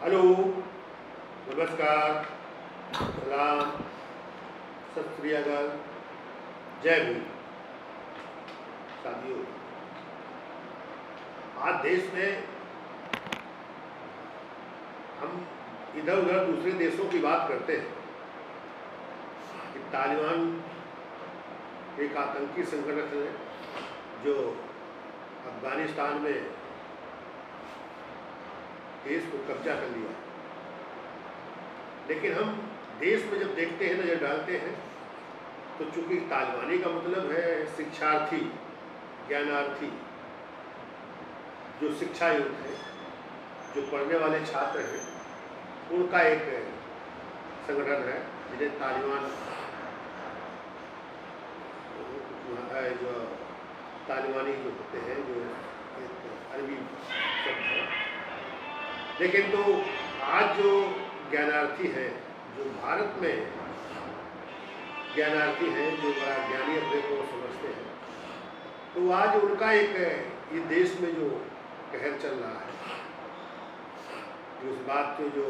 Hello, नमस्कार, सलाम, सत श्री अकाल, जय भीम। साथियों, आज देश में हम इधर उधर दूसरे देशों की बात करते हैं कि तालिबान एक आतंकी संगठन है जो अफगानिस्तान में देश को कब्जा कर लिया। लेकिन हम देश में जब देखते हैं, नजर डालते हैं, तो चूंकि तालिबानी का मतलब है शिक्षार्थी, ज्ञानार्थी, जो शिक्षा युक्त है, जो पढ़ने वाले छात्र हैं, उनका एक संगठन है जिन्हें तालिबान जो तालिबानी जो होते हैं, जो एक अरबी शब्द है। लेकिन तो आज जो ज्ञानार्थी है, जो भारत में ज्ञानार्थी हैं, जो बड़ा ज्ञानी अपने को समझते हैं, तो आज उनका एक ये देश में जो कहर चल रहा है, उस बात को जो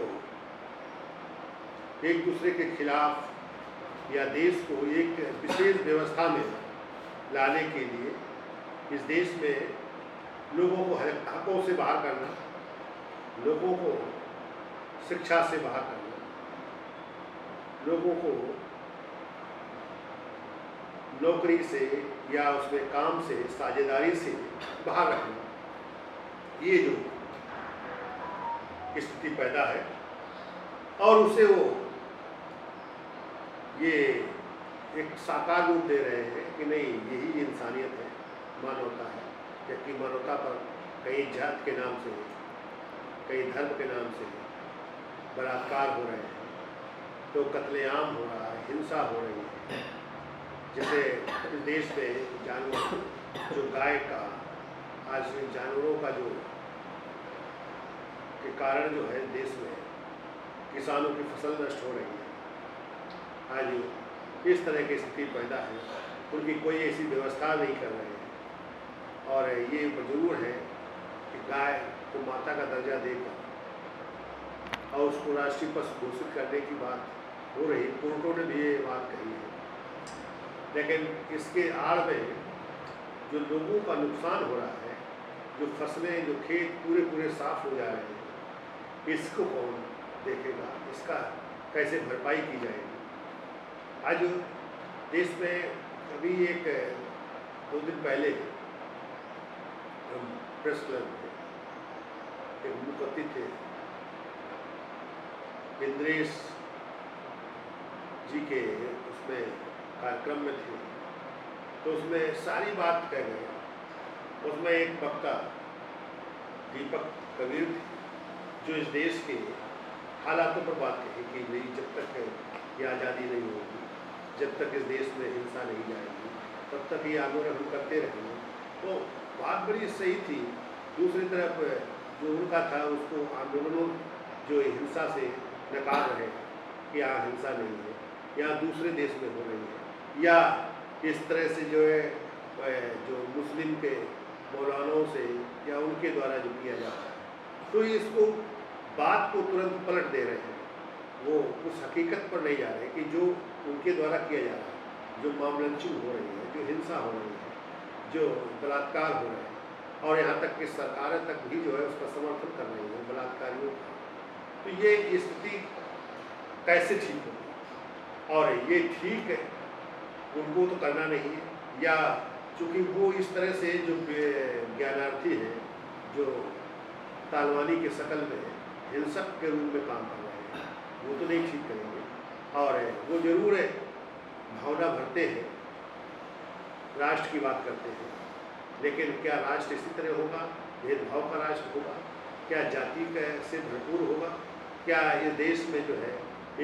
एक दूसरे के खिलाफ या देश को एक विशेष व्यवस्था में लाने के लिए इस देश में लोगों को हकों से बाहर करना, लोगों को शिक्षा से बाहर करना, लोगों को नौकरी से या उसमें काम से, साझेदारी से बाहर रखना, ये जो स्थिति पैदा है, और उसे वो ये एक साकार रूप दे रहे हैं कि नहीं, यही इंसानियत है, मानवता है। जबकि मानवता पर कई जात के नाम से, कई धर्म के नाम से बलात्कार हो रहे हैं, तो कत्लेआम हो रहा है, हिंसा हो रही है। जैसे इस देश में जानवर, जो गाय का, आज जानवरों का जो के कारण जो है देश में किसानों की फसल नष्ट हो रही है। आज इस तरह की स्थिति पैदा है, उनकी कोई ऐसी व्यवस्था नहीं कर रहे हैं। और ये जरूर है कि गाय को माता का दर्जा देकर और उसको राष्ट्रीय पशु घोषित करने की बात हो रही, कोर्टों ने भी ये बात कही है। लेकिन इसके आड़ में जो लोगों का नुकसान हो रहा है, जो फसलें, जो खेत पूरे साफ हो जा रहे हैं, इसको कौन देखेगा, इसका कैसे भरपाई की जाएगी। आज देश में अभी एक 2 दिन पहले हम प्रेस क्लब में एक मुखत्ती थे, इंद्रेश जी के उसमें कार्यक्रम में थे, तो उसमें सारी बात कह गए। उसमें एक वक्ता दीपक कबीर थे, जो इस देश के हालातों पर बात कही कि नहीं, जब तक ये आज़ादी नहीं होगी, जब तक इस देश में हिंसा नहीं जाएगी, तब तक ये आंदोलन हम करते रहेंगे। तो बात बड़ी सही थी। दूसरी तरफ जो उनका था, उसको आंदोलनों जो हिंसा से नकार रहे कि यहाँ हिंसा नहीं है, यहाँ दूसरे देश में हो रही है, या इस तरह से जो है जो मुस्लिम के मौलानाओं से या उनके द्वारा जो किया जाता है, तो इसको बात को तुरंत पलट दे रहे हैं। वो उस हकीकत पर नहीं जा रहे कि जो उनके द्वारा किया जा रहा है, जो मामलंचिंग हो रही है, जो हिंसा हो रही है, जो बलात्कार हो रहे हैं, और यहाँ तक कि सरकारें तक भी जो है उसका समर्थन कर रही है बलात्कारियों का। तो ये स्थिति कैसे ठीक होगी? और ये ठीक है, उनको तो करना नहीं है, या चूँकि वो इस तरह से जो ज्ञानार्थी हैं, जो तालिबानी के शक्ल में हिंसक के रूप में काम कर रहे हैं, वो तो नहीं ठीक करेंगे। और वो जरूर है भावना भरते हैं, राष्ट्र की बात करते हैं, लेकिन क्या राष्ट्र इसी तरह होगा? भेदभाव का राष्ट्र होगा? क्या जाति से भरपूर होगा? क्या ये देश में जो है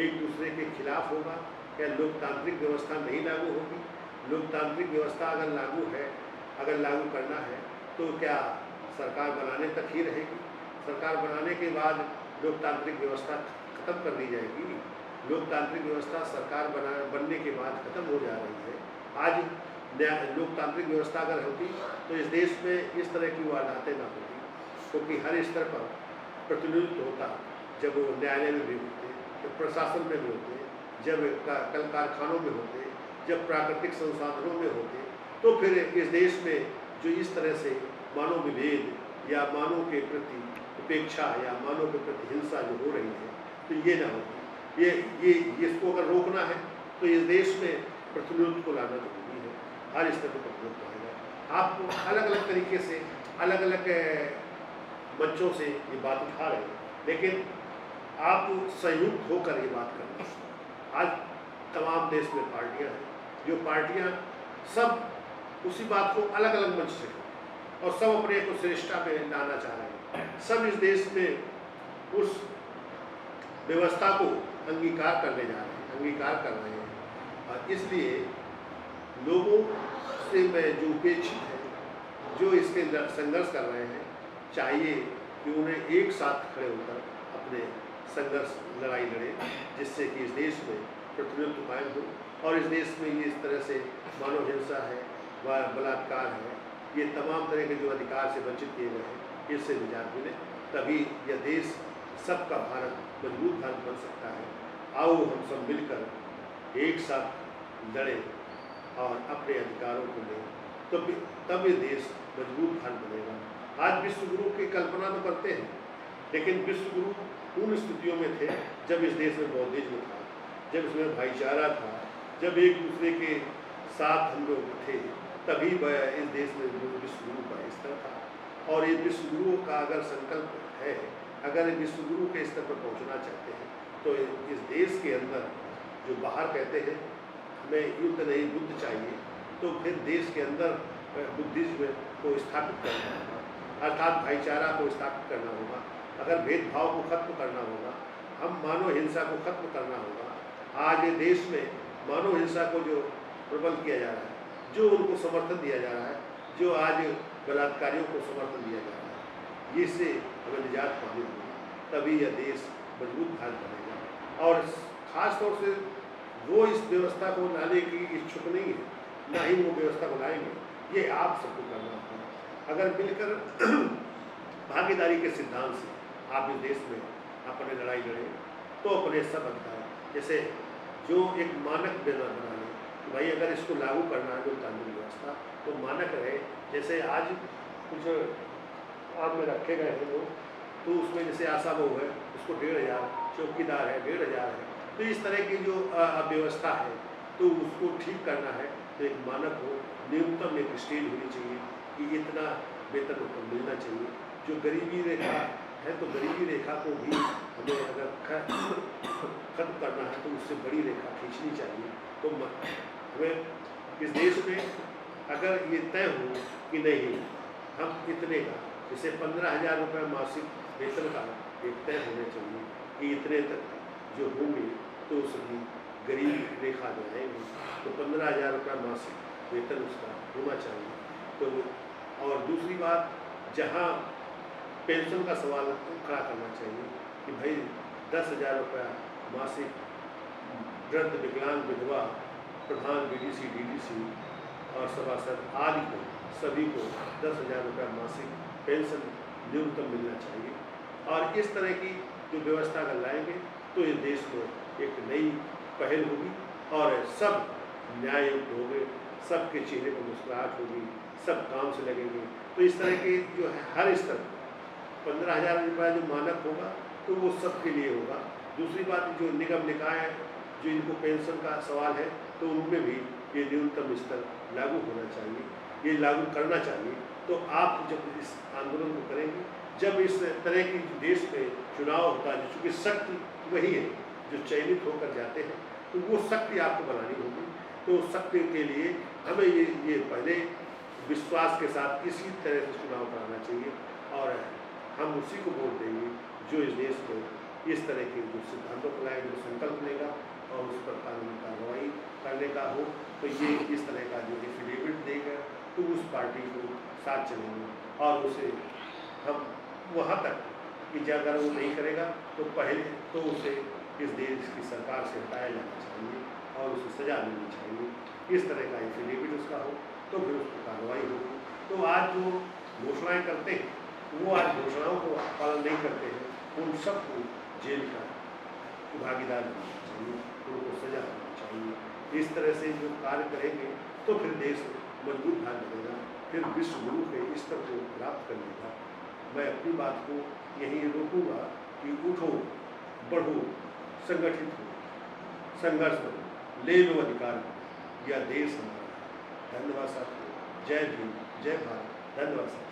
एक दूसरे के खिलाफ होगा? क्या लोकतांत्रिक व्यवस्था नहीं लागू होगी? लोकतांत्रिक व्यवस्था अगर लागू है, अगर लागू करना है, तो क्या सरकार बनाने तक ही रहेगी? सरकार बनाने के बाद लोकतांत्रिक व्यवस्था खत्म कर दी जाएगी? लोकतांत्रिक व्यवस्था सरकार बनने के बाद खत्म हो जा रही है। आज लोकतांत्रिक व्यवस्था अगर होती तो इस देश में इस तरह की वारदातें ना होती, क्योंकि हर स्तर पर प्रतिनिधित्व होता, जब वो न्यायालय में भी होते, जब प्रशासन में भी होते, जब कल कारखानों में होते, जब प्राकृतिक संसाधनों में होते, तो फिर इस देश में जो इस तरह से मानव विभेद या मानव के प्रति उपेक्षा या मानव के प्रति हिंसा जो हो रही है, तो ये ना होगी। ये इसको अगर रोकना है तो इस देश में प्रतिनिधित्व को लाना जरूरी है। हर स्तर पर प्रतिनिधित्व आएगा। आप अलग अलग तरीके से अलग अलग मंचों से ये बात उठा रहे हैं, लेकिन आप संयुक्त होकर ये बात करना। आज तमाम देश में पार्टियां हैं, जो पार्टियां सब उसी बात को अलग अलग मंच से और सब अपने को श्रेष्ठता में लाना चाह रहे हैं। सब इस देश में उस व्यवस्था को अंगीकार करने जा रहे हैं, अंगीकार कर रहे हैं। और इसलिए लोगों से मैं जो उपेक्षित है, जो इसके संघर्ष कर रहे हैं, चाहिए कि उन्हें एक साथ खड़े होकर अपने संघर्ष लड़ाई लड़े, जिससे कि इस देश में प्रतिनिधित्व कायम हो और इस देश में ये इस तरह से मानव हिंसा है, बलात्कार है, ये तमाम तरह के जो अधिकार से वंचित किए गए हैं, इससे निजात मिले। तभी यह देश सबका भारत, मजबूत भारत बन सकता है। आओ हम सब मिलकर एक साथ लड़ें और अपने अधिकारों को लें, तब ये देश मजबूत भारत बनेगा। आज विश्व गुरु की कल्पना तो करते हैं, लेकिन विश्व गुरु उन स्थितियों में थे जब इस देश में बौद्धिज्म था, जब इसमें भाईचारा था, जब एक दूसरे के साथ हम लोग थे, तभी इस देश में विश्व गुरु का स्तर था। और ये विश्व गुरु का अगर संकल्प है, अगर विश्व गुरु के स्तर पर पहुंचना चाहते हैं, तो इस देश के अंदर जो बाहर कहते हैं हमें युद्ध नहीं बुद्ध चाहिए, तो फिर देश के अंदर बुद्धिज्म को स्थापित करना होगा, अर्थात भाईचारा को स्थापित करना होगा। अगर भेदभाव को खत्म करना होगा, हम मानव हिंसा को खत्म करना होगा। आज ये देश में मानव हिंसा को जो प्रबल किया जा रहा है, जो उनको समर्थन दिया जा रहा है, जो आज बलात्कारियों को समर्थन दिया जा रहा है, इससे हमें निजात पानी होगी, तभी यह देश मजबूत भारत बनेगा। और ख़ास तौर से वो इस व्यवस्था को लाने की इच्छुक नहीं है, ना ही वो व्यवस्था को लाएंगे, ये आप सबको करना होगा। अगर मिलकर भागीदारी के सिद्धांत से आप इस देश में अपने लड़ाई लड़ें, तो अपने सब अधिकार, जैसे जो एक मानक बना लें कि भाई अगर इसको लागू करना है जो कानून व्यवस्था, तो मानक रहे। जैसे आज कुछ आप में रखे गए हैं लोग, तो उसमें जैसे आशा बहू है, उसको 1500, चौकीदार है 1500 है, तो इस तरह की जो व्यवस्था है, तो उसको ठीक करना है तो एक मानक हो, न्यूनतम एक स्टेज होनी चाहिए कि इतना वेतन उनको मिलना चाहिए। जो गरीबी रेखा है, तो गरीबी रेखा को भी हमें अगर खत्म करना है, तो उससे बड़ी रेखा खींचनी चाहिए। तो हमें इस देश में अगर ये तय हो कि नहीं हम इतने का, जैसे 15,000 रुपये मासिक वेतन का एक तय होना चाहिए कि इतने तक जो होंगे तो सभी गरीब रेखा में आएंगे, तो 15,000 रुपये मासिक वेतन उसका होना चाहिए। तो और दूसरी बात, जहाँ पेंशन का सवाल खड़ा करना चाहिए कि भाई 10,000 रुपया मासिक वृद्ध, विकलांग, विधवा, प्रधान, बीडीसी, डीडीसी और सभासद आदि को, सभी को 10,000 रुपया मासिक पेंशन न्यूनतम मिलना चाहिए। और इस तरह की जो व्यवस्था अगर लाएंगे, तो इस देश को एक नई पहल होगी और सब न्याययुक्त होंगे, सबके चेहरे पर मुस्कुराहट होगी, सब काम से लगेंगे। तो इस तरह के जो है हर स्तर 15,000 रुपये जो मानक होगा, तो वो सबके लिए होगा। दूसरी बात, जो निगम निकाय जो इनको पेंशन का सवाल है, तो उनमें भी ये न्यूनतम स्तर लागू होना चाहिए, ये लागू करना चाहिए। तो आप जब इस आंदोलन को करेंगे, जब इस तरह की देश में चुनाव होता है, चूँकि शक्ति वही है जो चयनित होकर जाते हैं, तो वो शक्ति आपको बनानी होगी। तो शक्ति के लिए हमें ये पहले विश्वास के साथ इसी तरह से चुनाव कराना चाहिए और हम उसी को वोट देंगे जो इस देश में इस तरह के जो सिद्धांतों को लाए, जो संकल्प लेगा और उस पर कानूनी कार्रवाई करने का हो। तो ये इस तरह का जो एफिडेविट देगा, तो उस पार्टी को साथ चलेंगे और उसे हम वहाँ तक कि अगर वो नहीं करेगा तो पहले तो उसे इस देश की सरकार से हटाया जाना चाहिए और उसे सजा मिलनी चाहिए। इस तरह का एफिडेविट उसका हो, तो फिर उस पर कार्रवाई होगी। तो आज जो घोषणाएँ करते हैं, वो आज घोषणाओं को पालन नहीं करते हैं, उन सबको जेल का भागीदार बनना चाहिए, उनको सजा होनी चाहिए। इस तरह से जो कार्य करेंगे तो फिर देश मजबूत भाग बनेगा, फिर विश्व गुरु के स्तर को प्राप्त कर लेगा। मैं अपनी बात को यहीं रोकूंगा कि उठो, बढ़ो, संगठित हो, संघर्ष करो, ले लो अधिकार को, यह देश हमारा है। धन्यवाद साथियों। जय भीम, जय भारत। धन्यवाद साथियों।